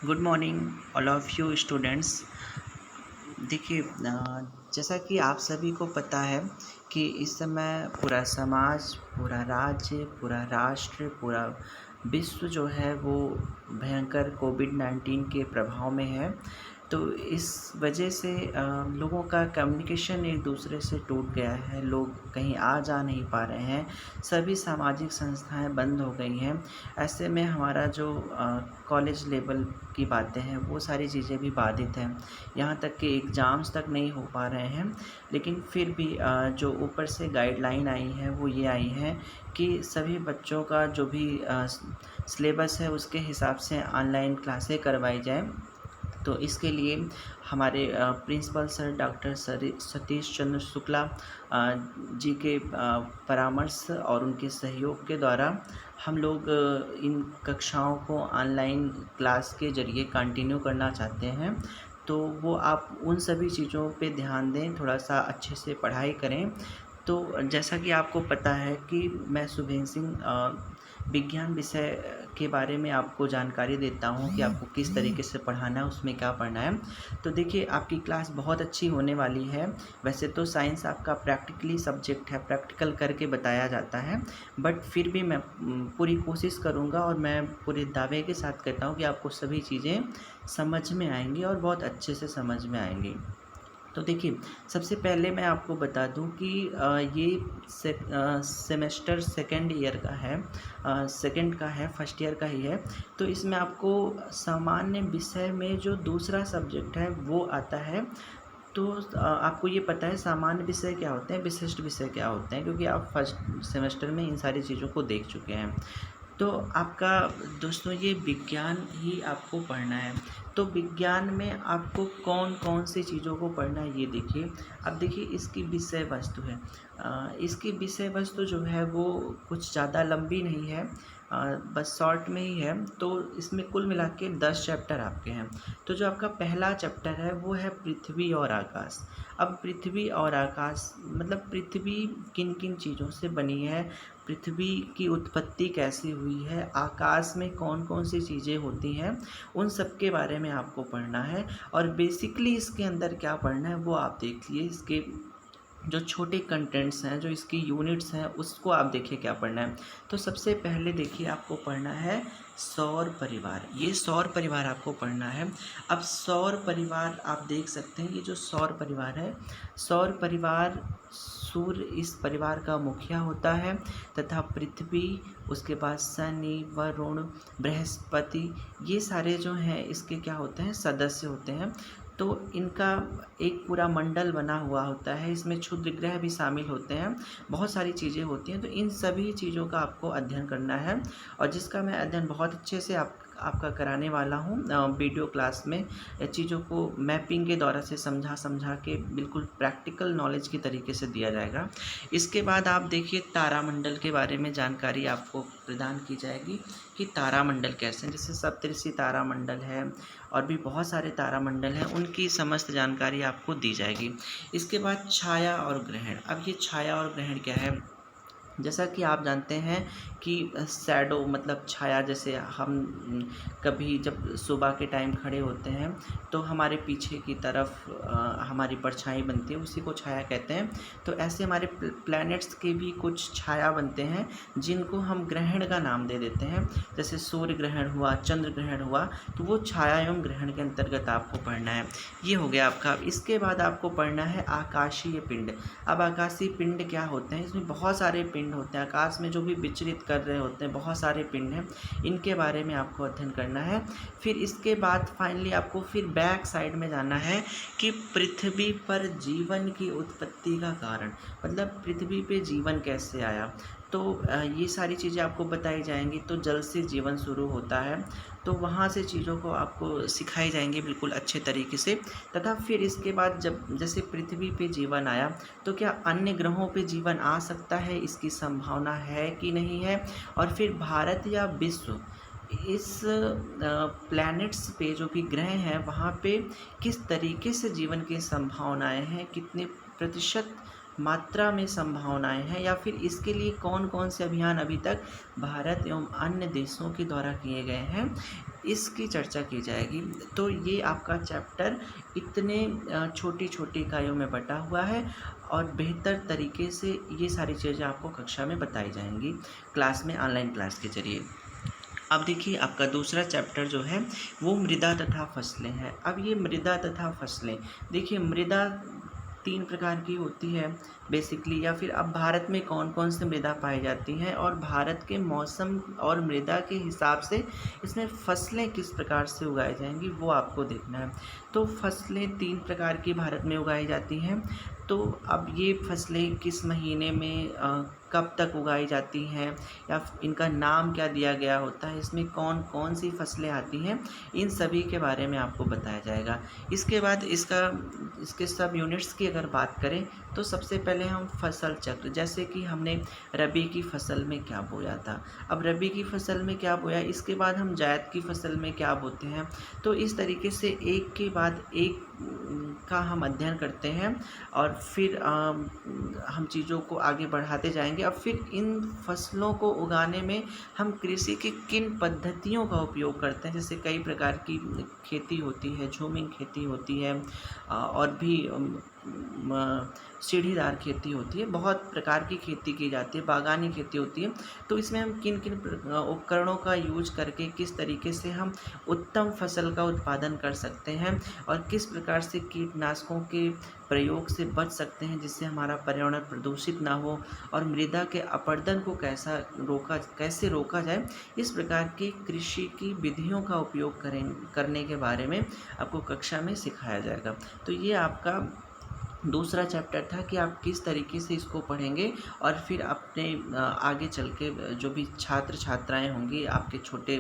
Good morning all of you students. देखिए, जैसा कि आप सभी को पता है कि इस समय पूरा समाज, पूरा राज्य, पूरा राष्ट्र, पूरा विश्व जो है वो भयंकर कोविड-19 के प्रभाव में है। तो इस वजह से लोगों का कम्युनिकेशन एक दूसरे से टूट गया है। लोग कहीं आ जा नहीं पा रहे हैं। सभी सामाजिक संस्थाएं बंद हो गई हैं। ऐसे में हमारा जो कॉलेज लेवल की बातें हैं वो सारी चीज़ें भी बाधित हैं। यहाँ तक कि एग्ज़ाम्स तक नहीं हो पा रहे हैं। लेकिन फिर भी जो ऊपर से गाइडलाइन आई है वो ये आई है कि सभी बच्चों का जो भी सिलेबस है उसके हिसाब से ऑनलाइन क्लासें करवाई जाएँ। तो इसके लिए हमारे principal sir doctor Satish Chandra Shukla ji के परामर्श और उनके सहयोग के द्वारा हम लोग इन कक्षाओं को ऑनलाइन क्लास के ज़रिए कंटिन्यू करना चाहते हैं। तो वो आप उन सभी चीज़ों पे ध्यान दें, थोड़ा-सा अच्छे से पढ़ाई करें। तो जैसा कि आपको पता है कि मैं शुभेंद्र सिंह विज्ञान विषय के बारे में आपको जानकारी देता हूँ कि आपको किस तरीके से पढ़ाना है, उसमें क्या पढ़ना है। तो देखिए, आपकी क्लास बहुत अच्छी होने वाली है। वैसे तो साइंस आपका प्रैक्टिकली सब्जेक्ट है, प्रैक्टिकल करके बताया जाता है, बट फिर भी मैं पूरी कोशिश करूँगा और मैं पूरे दावे के साथ कहता हूँ कि आपको सभी चीज़ें समझ में आएँगी और बहुत अच्छे से समझ में आएँगी। तो देखिए, सबसे पहले मैं आपको बता दूं कि ये सेमेस्टर सेकेंड ईयर का है, सेकेंड का है, फर्स्ट ईयर का ही है। तो इसमें आपको सामान्य विषय में जो दूसरा सब्जेक्ट है वो आता है। तो आपको ये पता है सामान्य विषय क्या होते हैं, विशिष्ट विषय क्या होते हैं, क्योंकि आप फर्स्ट सेमेस्टर में इन सारी चीज़ों को देख चुके हैं। तो आपका दोस्तों ये विज्ञान ही आपको पढ़ना है। तो विज्ञान में आपको कौन-कौन सी चीज़ों को पढ़ना है ये देखिए। अब देखिए, इसकी विषय वस्तु है। इसकी विषय वस्तु जो है वो कुछ ज़्यादा लंबी नहीं है, बस शॉर्ट में ही है। तो इसमें कुल मिला के 10 चैप्टर आपके हैं। तो जो आपका पहला चैप्टर है वो है पृथ्वी और आकाश। अब पृथ्वी और आकाश मतलब पृथ्वी किन-किन चीज़ों से बनी है, पृथ्वी की उत्पत्ति कैसी हुई है, आकाश में कौन-कौन सी चीज़ें होती हैं, उन सब के बारे में आपको पढ़ना है। और बेसिकली इसके अंदर क्या पढ़ना है वो आप देख लिए। इसके जो छोटे कंटेंट्स हैं, जो इसकी यूनिट्स हैं, उसको आप देखिए क्या पढ़ना है। तो सबसे पहले देखिए, आपको पढ़ना है सौर परिवार। ये सौर परिवार आपको पढ़ना है। अब सौर परिवार आप देख सकते हैं, ये जो सौर परिवार है, सौर परिवार सूर्य इस परिवार का मुखिया होता है तथा पृथ्वी, उसके बाद शनि, वरुण, बृहस्पति, ये सारे जो हैं इसके क्या होते हैं, सदस्य होते हैं। तो इनका एक पूरा मंडल बना हुआ होता है। इसमें क्षुद्र ग्रह भी शामिल होते हैं, बहुत सारी चीज़ें होती हैं। तो इन सभी चीज़ों का आपको अध्ययन करना है और जिसका मैं अध्ययन बहुत अच्छे से आपका कराने वाला हूँ वीडियो क्लास में। चीज़ों को मैपिंग के द्वारा से समझा के बिल्कुल प्रैक्टिकल नॉलेज की तरीके से दिया जाएगा। इसके बाद आप देखिए, तारामंडल के बारे में जानकारी आपको प्रदान की जाएगी कि तारामंडल कैसे हैं। जैसे सप्तऋषि तारामंडल है और भी बहुत सारे तारामंडल हैं, उनकी समस्त जानकारी आपको दी जाएगी। इसके बाद छाया और ग्रहण। अब ये छाया और ग्रहण क्या है, जैसा कि आप जानते हैं कि शैडो मतलब छाया, जैसे हम कभी जब सुबह के टाइम खड़े होते हैं तो हमारे पीछे की तरफ हमारी परछाई बनती है, उसी को छाया कहते हैं। तो ऐसे हमारे प्लैनेट्स के भी कुछ छाया बनते हैं जिनको हम ग्रहण का नाम दे देते हैं। जैसे सूर्य ग्रहण हुआ, चंद्र ग्रहण हुआ, तो वो छाया एवं ग्रहण के अंतर्गत आपको पढ़ना है। ये हो गया आपका। इसके बाद आपको पढ़ना है आकाशीय पिंड। अब आकाशीय पिंड क्या होते हैं, इसमें बहुत सारे पिंड होते हैं, आकाश में जो भी विचरित कर रहे होते हैं, बहुत सारे पिंड हैं, इनके बारे में आपको अध्ययन करना है। फिर इसके बाद फाइनली आपको फिर बैक साइड में जाना है कि पृथ्वी पर जीवन की उत्पत्ति का कारण, मतलब पृथ्वी पे जीवन कैसे आया। तो ये सारी चीज़ें आपको बताई जाएंगी। तो जल से जीवन शुरू होता है, तो वहाँ से चीज़ों को आपको सिखाई जाएंगी बिल्कुल अच्छे तरीके से। तथा फिर इसके बाद जब जैसे पृथ्वी पे जीवन आया तो क्या अन्य ग्रहों पे जीवन आ सकता है, इसकी संभावना है कि नहीं है, और फिर भारत या विश्व इस प्लैनेट्स पे जो भी ग्रह हैं वहाँ पे किस तरीके से जीवन की संभावनाएं हैं, कितने प्रतिशत मात्रा में संभावनाएं हैं, या फिर इसके लिए कौन कौन से अभियान अभी तक भारत एवं अन्य देशों के द्वारा किए गए हैं, इसकी चर्चा की जाएगी। तो ये आपका चैप्टर इतने छोटी छोटी इकाइयों में बटा हुआ है और बेहतर तरीके से ये सारी चीज़ें आपको कक्षा में बताई जाएंगी क्लास में, ऑनलाइन क्लास के ज़रिए। अब देखिए आपका दूसरा चैप्टर जो है वो मृदा तथा फसलें हैं। अब ये मृदा तथा फसलें, देखिए मृदा 3 प्रकार की होती है बेसिकली, या फिर अब भारत में कौन कौन सी मृदा पाई जाती हैं और भारत के मौसम और मृदा के हिसाब से इसमें फसलें किस प्रकार से उगाई जाएंगी वो आपको देखना है। तो फसलें 3 प्रकार की भारत में उगाई जाती हैं। तो अब ये फसलें किस महीने में कब तक उगाई जाती हैं या इनका नाम क्या दिया गया होता है, इसमें कौन कौन सी फसलें आती हैं, इन सभी के बारे में आपको बताया जाएगा। इसके बाद इसके सब यूनिट्स की अगर बात करें तो सबसे पहले हम फसल चक्र, जैसे कि हमने रबी की फसल में क्या बोया था, अब रबी की फसल में क्या बोया, इसके बाद हम जायद की फसल में क्या बोते हैं। तो इस तरीके से एक के बाद एक का हम अध्ययन करते हैं और फिर हम चीज़ों को आगे बढ़ाते जाएंगे। अब फिर इन फसलों को उगाने में हम कृषि की किन पद्धतियों का उपयोग करते हैं, जैसे कई प्रकार की खेती होती है, झूमिंग खेती होती है और भी सीढ़ीदार खेती होती है, बहुत प्रकार की खेती की जाती है, बागानी खेती होती है। तो इसमें हम किन किन उपकरणों का यूज करके किस तरीके से हम उत्तम फसल का उत्पादन कर सकते हैं और किस प्रकार से कीटनाशकों के प्रयोग से बच सकते हैं जिससे हमारा पर्यावरण प्रदूषित ना हो और मृदा के अपरदन को कैसे रोका जाए, इस प्रकार की कृषि की विधियों का उपयोग करने के बारे में आपको कक्षा में सिखाया जाएगा। तो ये आपका दूसरा चैप्टर था कि आप किस तरीके से इसको पढ़ेंगे और फिर अपने आगे चल के जो भी छात्र छात्राएं होंगी आपके छोटे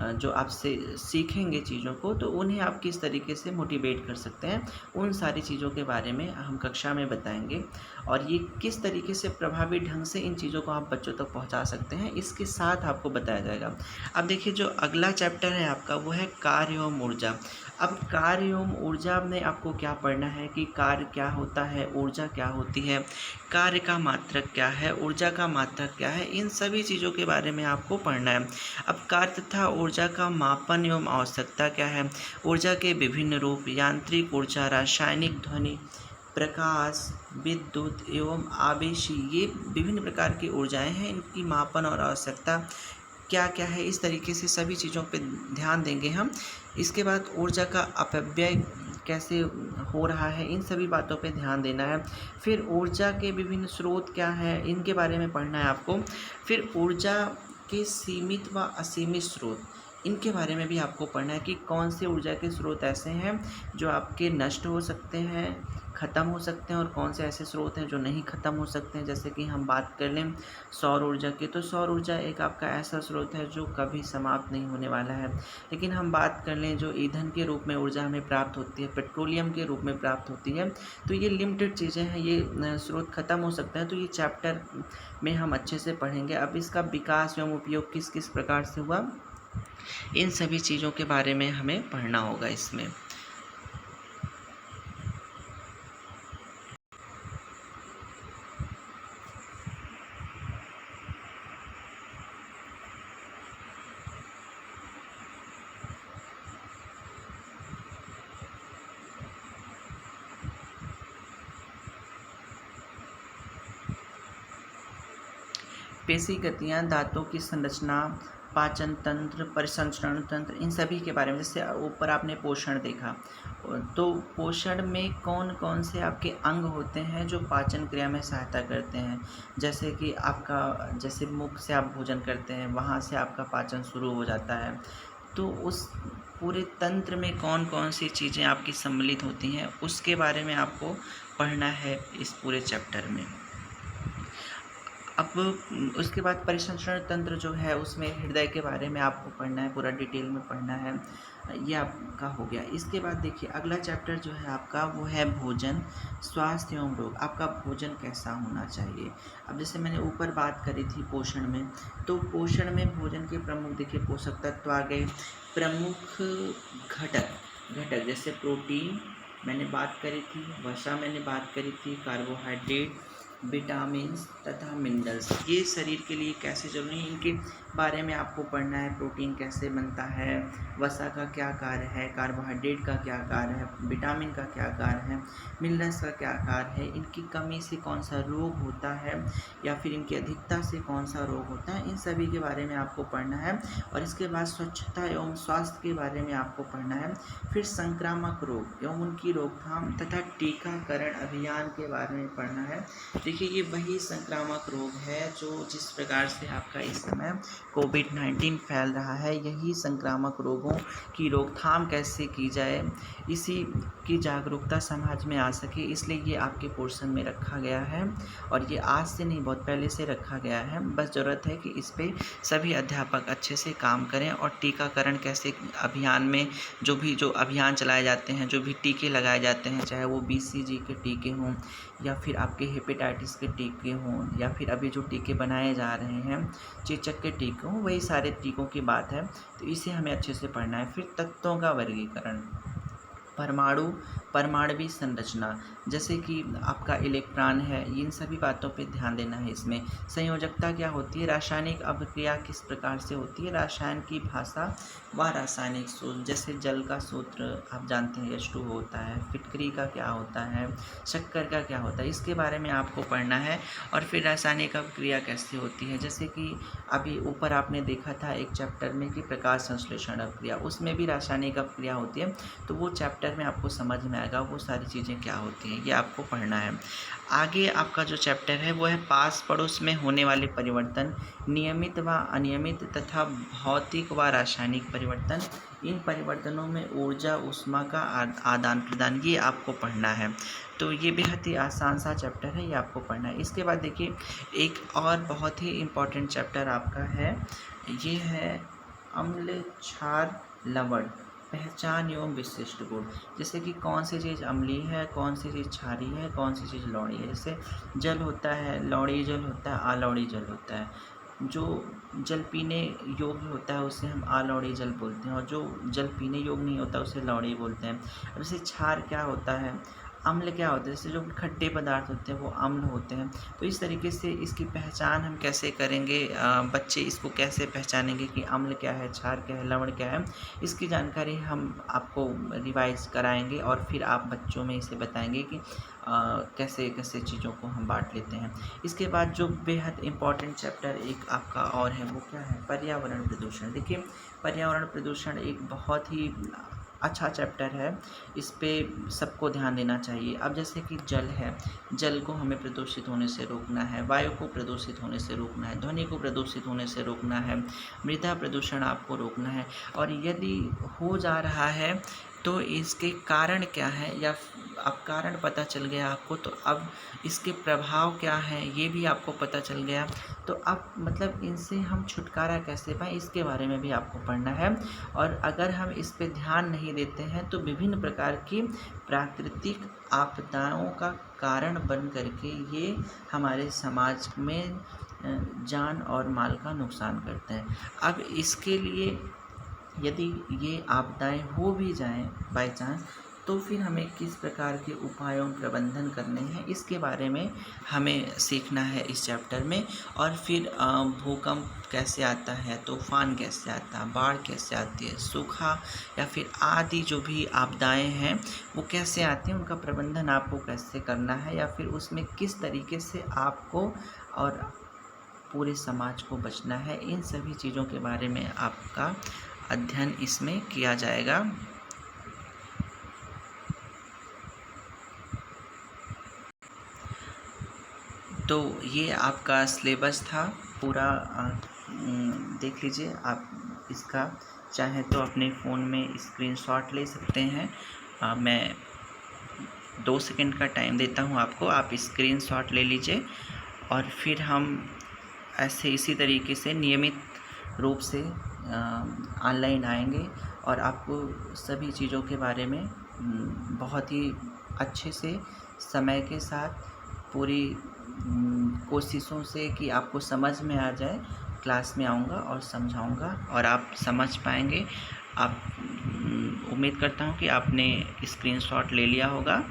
जो आपसे सीखेंगे चीज़ों को, तो उन्हें आप किस तरीके से मोटिवेट कर सकते हैं, उन सारी चीज़ों के बारे में हम कक्षा में बताएंगे और ये किस तरीके से प्रभावी ढंग से इन चीज़ों को आप बच्चों तक पहुंचा सकते हैं, इसके साथ आपको बताया जाएगा। अब देखिए जो अगला चैप्टर है आपका वो है कार्य एवं ऊर्जा। अब कार्य एवं ऊर्जा में आपको क्या पढ़ना है कि कार्य क्या होता है, ऊर्जा क्या होती है, कार्य का मात्रक क्या है, ऊर्जा का मात्रक क्या है, इन सभी चीज़ों के बारे में आपको पढ़ना है। अब कार्य तथा ऊर्जा का मापन एवं आवश्यकता क्या है, ऊर्जा के विभिन्न रूप, यांत्रिक ऊर्जा, रासायनिक, ध्वनि, प्रकाश, विद्युत एवं आवेशी, ये विभिन्न प्रकार की ऊर्जाएं हैं, इनकी मापन और आवश्यकता क्या क्या है, इस तरीके से सभी चीज़ों पे ध्यान देंगे हम। इसके बाद ऊर्जा का अपव्यय कैसे हो रहा है, इन सभी बातों पे ध्यान देना है। फिर ऊर्जा के विभिन्न स्रोत क्या हैं, इनके बारे में पढ़ना है आपको। फिर ऊर्जा के सीमित व असीमित स्रोत, इनके बारे में भी आपको पढ़ना है कि कौन से ऊर्जा के स्रोत ऐसे हैं जो आपके नष्ट हो सकते हैं, ख़त्म हो सकते हैं, और कौन से ऐसे स्रोत हैं जो नहीं ख़त्म हो सकते हैं। जैसे कि हम बात कर लें सौर ऊर्जा की, तो सौर ऊर्जा एक आपका ऐसा स्रोत है जो कभी समाप्त नहीं होने वाला है। लेकिन हम बात कर लें जो ईंधन के रूप में ऊर्जा हमें प्राप्त होती है, पेट्रोलियम के रूप में प्राप्त होती है, तो ये लिमिटेड चीज़ें हैं, ये स्रोत ख़त्म हो सकते हैं। तो ये चैप्टर में हम अच्छे से पढ़ेंगे। अब इसका विकास एवं उपयोग किस किस प्रकार से हुआ, इन सभी चीज़ों के बारे में हमें पढ़ना होगा इसमें। पेशी गतियाँ, दांतों की संरचना, पाचन तंत्र, परिसंचरण तंत्र, इन सभी के बारे में। जैसे ऊपर आपने पोषण देखा, तो पोषण में कौन कौन से आपके अंग होते हैं जो पाचन क्रिया में सहायता करते हैं। जैसे कि आपका जैसे मुख से आप भोजन करते हैं, वहाँ से आपका पाचन शुरू हो जाता है। तो उस पूरे तंत्र में कौन कौन सी चीज़ें आपकी सम्मिलित होती हैं, उसके बारे में आपको पढ़ना है इस पूरे चैप्टर में। अब उसके बाद परिसंचरण तंत्र जो है उसमें हृदय के बारे में आपको पढ़ना है, पूरा डिटेल में पढ़ना है, ये आपका हो गया। इसके बाद देखिए अगला चैप्टर जो है आपका वो है भोजन, स्वास्थ्य एवं रोग। आपका भोजन कैसा होना चाहिए। अब जैसे मैंने ऊपर बात करी थी पोषण में, तो पोषण में भोजन के प्रमुख देखिए पोषक तत्व आ गए। प्रमुख घटक जैसे प्रोटीन मैंने बात करी थी, वसा मैंने बात करी थी, कार्बोहाइड्रेट, विटामिन्स तथा मिनरल्स, ये शरीर के लिए कैसे जरूरी हैं, इनके बारे में आपको पढ़ना है। प्रोटीन कैसे बनता है, वसा का क्या कार्य है, कार्बोहाइड्रेट का क्या कार्य है, विटामिन का क्या कार्य है, मिनरल्स का क्या कार्य है, इनकी कमी से कौन सा रोग होता है या फिर इनकी अधिकता से कौन सा रोग होता है, इन सभी के बारे में आपको पढ़ना है। और इसके बाद स्वच्छता एवं स्वास्थ्य के बारे में आपको पढ़ना है। फिर संक्रामक रोग एवं उनकी रोकथाम तथा टीकाकरण अभियान के बारे में पढ़ना है। देखिए, ये वही संक्रामक रोग है जो जिस प्रकार से आपका इस समय कोविड-19 फैल रहा है, यही संक्रामक रोगों की रोकथाम कैसे की जाए, इसी की जागरूकता समाज में आ सके, इसलिए ये आपके पोर्शन में रखा गया है। और ये आज से नहीं, बहुत पहले से रखा गया है। बस ज़रूरत है कि इस पे सभी अध्यापक अच्छे से काम करें। और टीकाकरण कैसे अभियान में जो अभियान चलाए जाते हैं, जो भी टीके लगाए जाते हैं, चाहे वो BCG के टीके हों या फिर आपके हेपेटाइटिस के टीके हों या फिर अभी जो टीके बनाए जा रहे हैं चेचक के टीके हों, वही सारे टीकों की बात है। तो इसे हमें अच्छे से पढ़ना है। फिर तत्वों का वर्गीकरण, परमाणु संरचना, जैसे कि आपका इलेक्ट्रॉन है, इन सभी बातों पे ध्यान देना है। इसमें संयोजकता क्या होती है, रासायनिक अभिक्रिया किस प्रकार से होती है, रसायन की भाषा व रासायनिक सूत्र, जैसे जल का सूत्र आप जानते हैं H2 होता है, फिटकरी का क्या होता है, शक्कर का क्या होता है, इसके बारे में आपको पढ़ना है। और फिर रासायनिक अभिक्रिया कैसे होती है, जैसे कि अभी ऊपर आपने देखा था एक चैप्टर में कि प्रकाश संश्लेषण अभिक्रिया, उसमें भी रासायनिक अभिक्रिया होती है। तो वो चैप्टर में आपको समझ में आएगा वो सारी चीज़ें क्या होती हैं, ये आपको पढ़ना है। आगे आपका जो चैप्टर है वो है पास पड़ोस में होने वाले परिवर्तन, नियमित व अनियमित तथा भौतिक व रासायनिक परिवर्तन, इन परिवर्तनों में ऊर्जा ऊष्मा का आदान प्रदान, ये आपको पढ़ना है। तो ये बेहद ही आसान सा चैप्टर है, ये आपको पढ़ना है। इसके बाद देखिए, एक और बहुत ही इम्पोर्टेंट चैप्टर आपका है, ये है अम्ल क्षार लवण, पहचान एवं विशिष्ट गुण, जैसे कि कौन सी चीज़ अम्लीय है, कौन सी चीज़ क्षारीय है, कौन सी चीज़ लवणीय है। जैसे जल होता है, लवणीय जल होता है, अलवणीय जल होता है। जो जल पीने योग्य होता है उसे हम अलवणीय जल बोलते हैं, और जो जल पीने योग्य नहीं होता उसे लवणीय बोलते हैं। अब जैसे क्षार क्या होता है, अम्ल क्या होता है, जैसे जो खट्टे पदार्थ होते हैं वो अम्ल होते हैं। तो इस तरीके से इसकी पहचान हम कैसे करेंगे, बच्चे इसको कैसे पहचानेंगे कि अम्ल क्या है, क्षार क्या है, लवण क्या है, इसकी जानकारी हम आपको रिवाइज कराएंगे और फिर आप बच्चों में इसे बताएंगे कि कैसे कैसे चीज़ों को हम बांट लेते हैं। इसके बाद जो बेहद इम्पॉर्टेंट चैप्टर एक आपका और है वो क्या है, पर्यावरण प्रदूषण। देखिए, पर्यावरण प्रदूषण एक बहुत ही अच्छा चैप्टर है, इस पे सबको ध्यान देना चाहिए। अब जैसे कि जल है, जल को हमें प्रदूषित होने से रोकना है, वायु को प्रदूषित होने से रोकना है, ध्वनि को प्रदूषित होने से रोकना है, मृदा प्रदूषण आपको रोकना है। और यदि हो जा रहा है तो इसके कारण क्या है, या अब कारण पता चल गया आपको, तो अब इसके प्रभाव क्या हैं ये भी आपको पता चल गया। तो अब मतलब इनसे हम छुटकारा कैसे पाएँ, इसके बारे में भी आपको पढ़ना है। और अगर हम इस पे ध्यान नहीं देते हैं तो विभिन्न प्रकार की प्राकृतिक आपदाओं का कारण बन करके ये हमारे समाज में जान और माल का नुकसान करते हैं। अब इसके लिए यदि ये आपदाएं हो भी जाएं बाय चांस, तो फिर हमें किस प्रकार के उपायों प्रबंधन करने हैं, इसके बारे में हमें सीखना है इस चैप्टर में। और फिर भूकंप कैसे आता है, तूफान कैसे आता है, बाढ़ कैसे आती है, सूखा या फिर आदि जो भी आपदाएं हैं वो कैसे आती हैं, उनका प्रबंधन आपको कैसे करना है, या फिर उसमें किस तरीके से आपको और पूरे समाज को बचना है, इन सभी चीज़ों के बारे में आपका अध्ययन इसमें किया जाएगा। तो ये आपका सिलेबस था पूरा, देख लीजिए आप इसका, चाहे तो अपने फ़ोन में स्क्रीनशॉट ले सकते हैं। मैं 2 सेकंड का टाइम देता हूँ आपको, आप स्क्रीनशॉट ले लीजिए और फिर हम ऐसे इसी तरीके से नियमित रूप से ऑनलाइन आएंगे और आपको सभी चीज़ों के बारे में बहुत ही अच्छे से समय के साथ पूरी कोशिशों से कि आपको समझ में आ जाए, क्लास में आऊँगा और समझाऊँगा और आप समझ पाएंगे। आप उम्मीद करता हूँ कि आपने स्क्रीनशॉट ले लिया होगा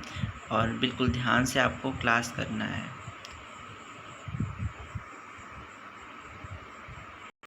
और बिल्कुल ध्यान से आपको क्लास करना है।